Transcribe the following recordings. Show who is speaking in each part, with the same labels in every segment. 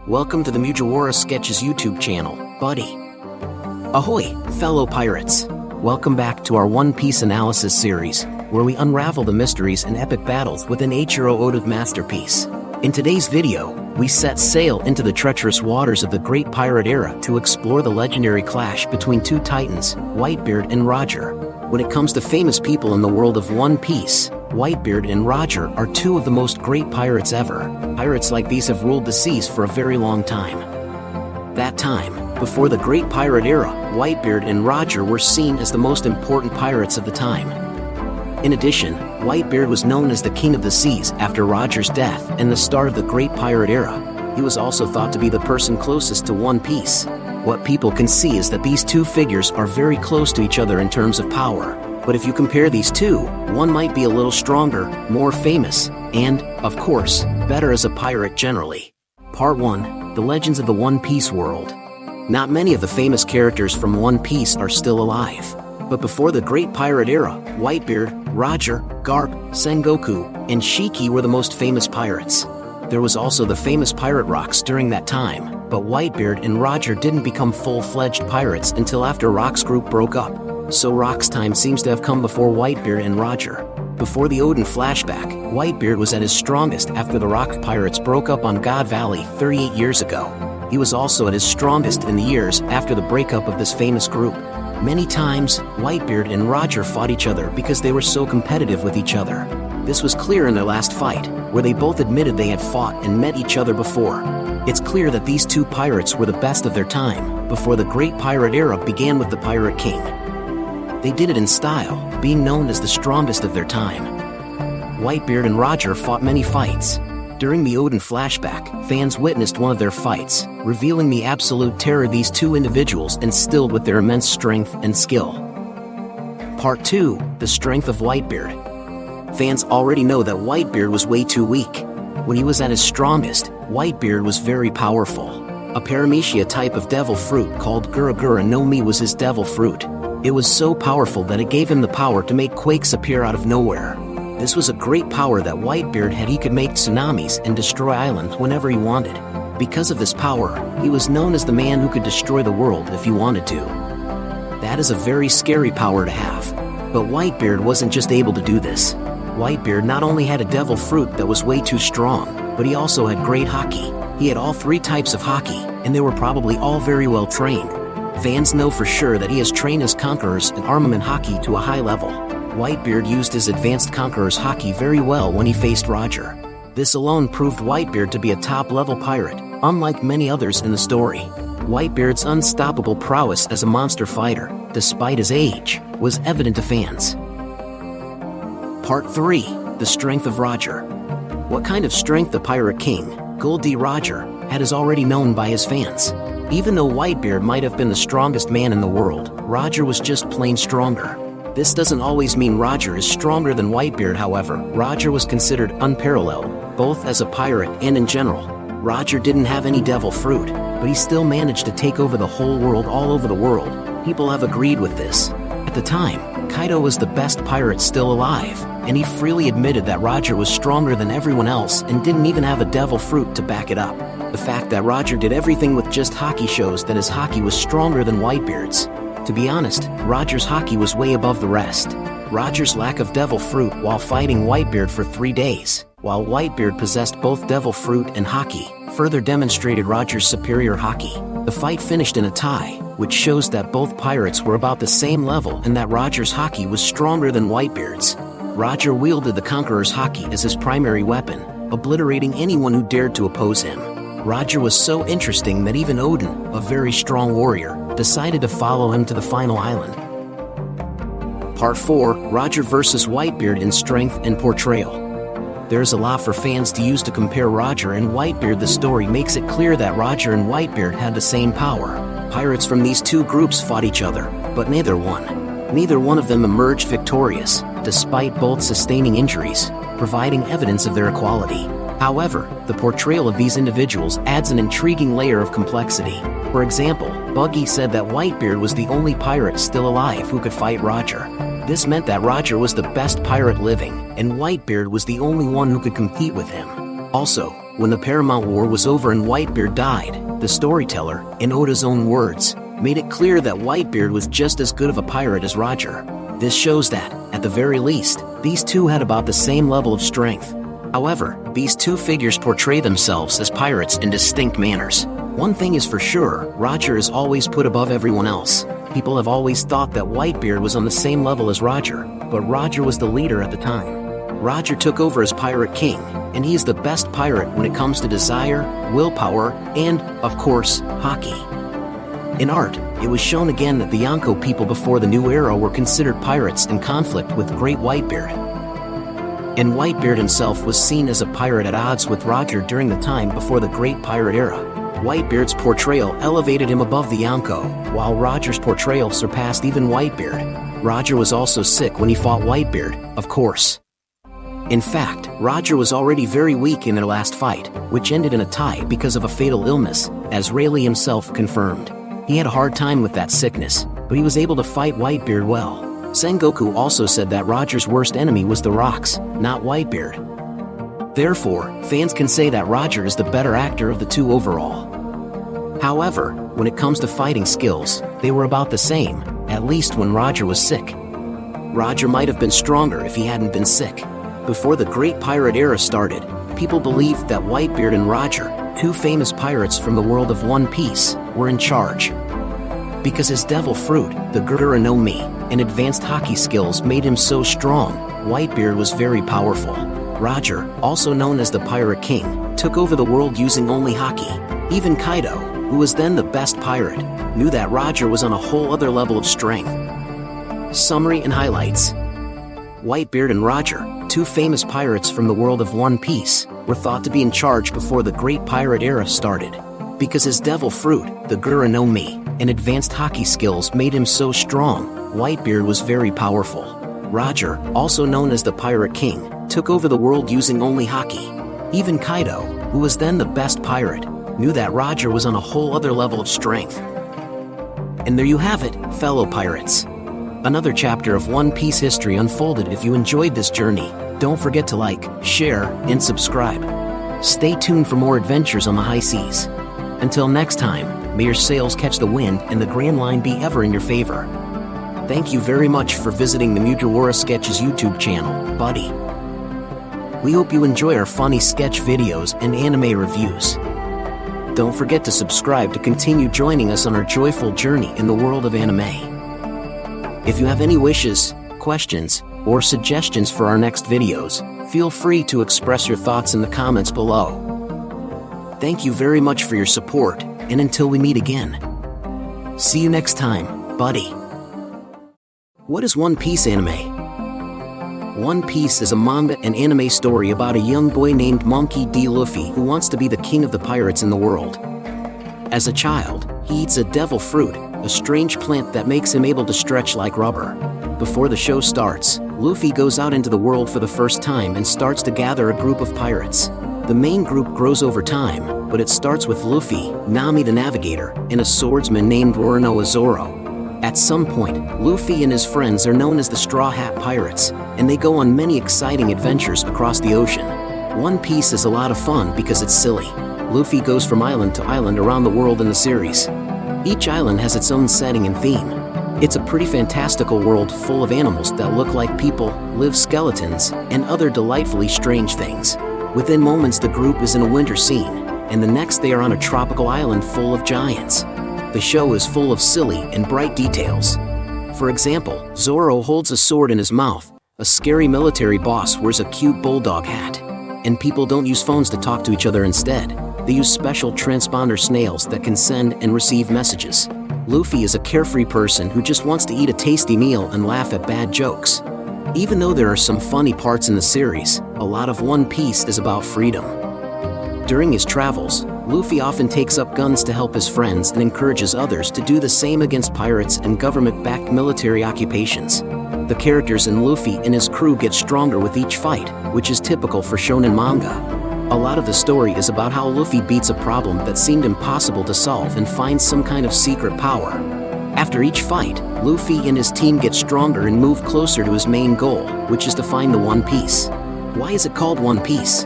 Speaker 1: Welcome to the Mugiwara Sketches YouTube channel, buddy. Ahoy, fellow pirates! Welcome back to our One Piece analysis series, where we unravel the mysteries and epic battles within Eiichiro Oda's masterpiece. In today's video, we set sail into the treacherous waters of the Great Pirate Era to explore the legendary clash between two titans, Whitebeard and Roger. When it comes to famous people in the world of One Piece, Whitebeard and Roger are two of the most great pirates ever. Pirates like these have ruled the seas for a very long time. That time, before the Great Pirate Era, Whitebeard and Roger were seen as the most important pirates of the time. In addition, Whitebeard was known as the King of the Seas after Roger's death and the start of the Great Pirate Era. He was also thought to be the person closest to One Piece. What people can see is that these two figures are very close to each other in terms of power. But if you compare these two, one might be a little stronger, more famous, and, of course, better as a pirate generally. Part 1. The Legends of the One Piece World. Not many of the famous characters from One Piece are still alive. But before the Great Pirate Era, Whitebeard, Roger, Garp, Sengoku, and Shiki were the most famous pirates. There was also the famous pirate rocks during that time, but Whitebeard and Roger didn't become full-fledged pirates until after Rock's group broke up. So Rock's time seems to have come before Whitebeard and Roger. Before the Oden flashback, Whitebeard was at his strongest after the Rock Pirates broke up on God Valley 38 years ago. He was also at his strongest in the years after the breakup of this famous group. Many times, Whitebeard and Roger fought each other because they were so competitive with each other. This was clear in their last fight, where they both admitted they had fought and met each other before. It's clear that these two pirates were the best of their time, before the Great Pirate Era began with the Pirate King. They did it in style, being known as the strongest of their time. Whitebeard and Roger fought many fights. During the Oden flashback, fans witnessed one of their fights, revealing the absolute terror these two individuals instilled with their immense strength and skill. Part 2. The Strength of Whitebeard. Fans already know that Whitebeard was way too weak. When he was at his strongest, Whitebeard was very powerful. A paramecia type of devil fruit called Gura no Mi was his devil fruit. It was so powerful that it gave him the power to make quakes appear out of nowhere. This was a great power that Whitebeard had. He could make tsunamis and destroy islands whenever he wanted. Because of this power, he was known as the man who could destroy the world if he wanted to. That is a very scary power to have. But Whitebeard wasn't just able to do this. Whitebeard not only had a devil fruit that was way too strong, but he also had great haki. He had all three types of haki, and they were probably all very well trained. Fans know for sure that he has trained his conquerors and armament haki to a high level. Whitebeard used his advanced conqueror's haki very well when he faced Roger. This alone proved Whitebeard to be a top-level pirate, unlike many others in the story. Whitebeard's unstoppable prowess as a monster fighter, despite his age, was evident to fans. Part 3. The Strength of Roger. What kind of strength the Pirate King, Gol D. Roger, had is already known by his fans. Even though Whitebeard might have been the strongest man in the world, Roger was just plain stronger. This doesn't always mean Roger is stronger than Whitebeard, however. Roger was considered unparalleled, both as a pirate and in general. Roger didn't have any devil fruit, but he still managed to take over the whole world all over the world. People have agreed with this. At the time, Kaido was the best pirate still alive, and he freely admitted that Roger was stronger than everyone else and didn't even have a devil fruit to back it up. The fact that Roger did everything with just haki shows that his haki was stronger than Whitebeard's. To be honest, Roger's haki was way above the rest. Roger's lack of devil fruit while fighting Whitebeard for 3 days, while Whitebeard possessed both devil fruit and haki, further demonstrated Roger's superior haki. The fight finished in a tie, which shows that both pirates were about the same level and that Roger's haki was stronger than Whitebeard's. Roger wielded the Conqueror's haki as his primary weapon, obliterating anyone who dared to oppose him. Roger was so interesting that even Oden, a very strong warrior, decided to follow him to the final island. Part 4. Roger vs. Whitebeard in Strength and Portrayal. There's a lot for fans to use to compare Roger and Whitebeard. The story makes it clear that Roger and Whitebeard had the same power. Pirates from these two groups fought each other, but neither won. Neither one of them emerged victorious, despite both sustaining injuries, providing evidence of their equality. However, the portrayal of these individuals adds an intriguing layer of complexity. For example, Buggy said that Whitebeard was the only pirate still alive who could fight Roger. This meant that Roger was the best pirate living, and Whitebeard was the only one who could compete with him. Also, When the Paramount War was over and Whitebeard died, the storyteller, in Oda's own words, made it clear that Whitebeard was just as good of a pirate as Roger. This shows that, at the very least, these two had about the same level of strength. However, these two figures portray themselves as pirates in distinct manners. One thing is for sure, Roger is always put above everyone else. People have always thought that Whitebeard was on the same level as Roger, but Roger was the leader at the time. Roger took over as Pirate King, and he is the best pirate when it comes to desire, willpower, and, of course, hockey. In art, it was shown again that the Yonko people before the New Era were considered pirates in conflict with Great Whitebeard. And Whitebeard himself was seen as a pirate at odds with Roger during the time before the Great Pirate Era. Whitebeard's portrayal elevated him above the Yonko, while Roger's portrayal surpassed even Whitebeard. Roger was also sick when he fought Whitebeard, of course. In fact, Roger was already very weak in their last fight, which ended in a tie because of a fatal illness, as Rayleigh himself confirmed. He had a hard time with that sickness, but he was able to fight Whitebeard well. Sengoku also said that Roger's worst enemy was the rocks, not Whitebeard. Therefore, fans can say that Roger is the better actor of the two overall. However, when it comes to fighting skills, they were about the same, at least when Roger was sick. Roger might have been stronger if he hadn't been sick. Before the Great Pirate Era started, people believed that Whitebeard and Roger, two famous pirates from the world of One Piece, were in charge. Because his devil fruit, the Gurura no Mi, and advanced hockey skills made him so strong, Whitebeard was very powerful. Roger, also known as the Pirate King, took over the world using only hockey. Even Kaido, who was then the best pirate, knew that Roger was on a whole other level of strength. Summary and highlights. Whitebeard and Roger, two famous pirates from the world of One Piece, were thought to be in charge before the Great Pirate Era started. Because his devil fruit, the Gurura no Mi, and advanced hockey skills made him so strong, Whitebeard was very powerful. Roger, also known as the Pirate King, took over the world using only hockey. Even Kaido, who was then the best pirate, knew that Roger was on a whole other level of strength. And there you have it, fellow pirates. Another chapter of One Piece history unfolded. If you enjoyed this journey, don't forget to like, share, and subscribe. Stay tuned for more adventures on the high seas. Until next time, may your sails catch the wind and the grand line be ever in your favor. Thank you very much for visiting the Mugiwara Sketches YouTube channel, buddy. We hope you enjoy our funny sketch videos and anime reviews. Don't forget to subscribe to continue joining us on our joyful journey in the world of anime. If you have any wishes, questions, or suggestions for our next videos, feel free to express your thoughts in the comments below. Thank you very much for your support, and until we meet again. See you next time, buddy. What is One Piece anime? One Piece is a manga and anime story about a young boy named Monkey D. Luffy who wants to be the king of the pirates in the world. As a child, he eats a devil fruit, a strange plant that makes him able to stretch like rubber. Before the show starts, Luffy goes out into the world for the first time and starts to gather a group of pirates. The main group grows over time, but it starts with Luffy, Nami the Navigator, and a swordsman named Roronoa Zoro. At some point, Luffy and his friends are known as the Straw Hat Pirates, and they go on many exciting adventures across the ocean. One Piece is a lot of fun because it's silly. Luffy goes from island to island around the world in the series. Each island has its own setting and theme. It's a pretty fantastical world full of animals that look like people, live skeletons, and other delightfully strange things. Within moments the group is in a winter scene, and the next they are on a tropical island full of giants. The show is full of silly and bright details. For example, Zoro holds a sword in his mouth, a scary military boss wears a cute bulldog hat, and people don't use phones to talk to each other instead. They use special transponder snails that can send and receive messages. Luffy is a carefree person who just wants to eat a tasty meal and laugh at bad jokes. Even though there are some funny parts in the series, a lot of One Piece is about freedom. During his travels, Luffy often takes up guns to help his friends and encourages others to do the same against pirates and government-backed military occupations. The characters in Luffy and his crew get stronger with each fight, which is typical for shonen manga. A lot of the story is about how Luffy beats a problem that seemed impossible to solve and finds some kind of secret power. After each fight, Luffy and his team get stronger and move closer to his main goal, which is to find the One Piece. Why is it called One Piece?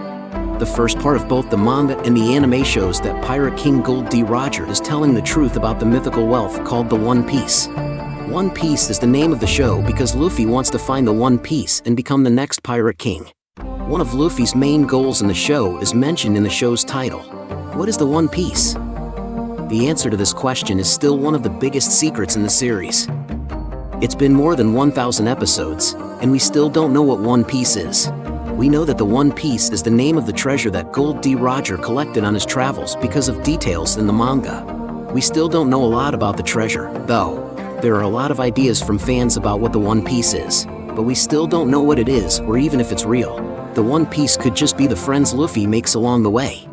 Speaker 1: The first part of both the manga and the anime shows that Pirate King Gold D. Roger is telling the truth about the mythical wealth called the One Piece. One Piece is the name of the show because Luffy wants to find the One Piece and become the next Pirate King. One of Luffy's main goals in the show is mentioned in the show's title. What is the One Piece? The answer to this question is still one of the biggest secrets in the series. It's been more than 1,000 episodes, and we still don't know what One Piece is. We know that the One Piece is the name of the treasure that Gold D. Roger collected on his travels because of details in the manga. We still don't know a lot about the treasure, though. There are a lot of ideas from fans about what the One Piece is, but we still don't know what it is or even if it's real. The One Piece could just be the friends Luffy makes along the way.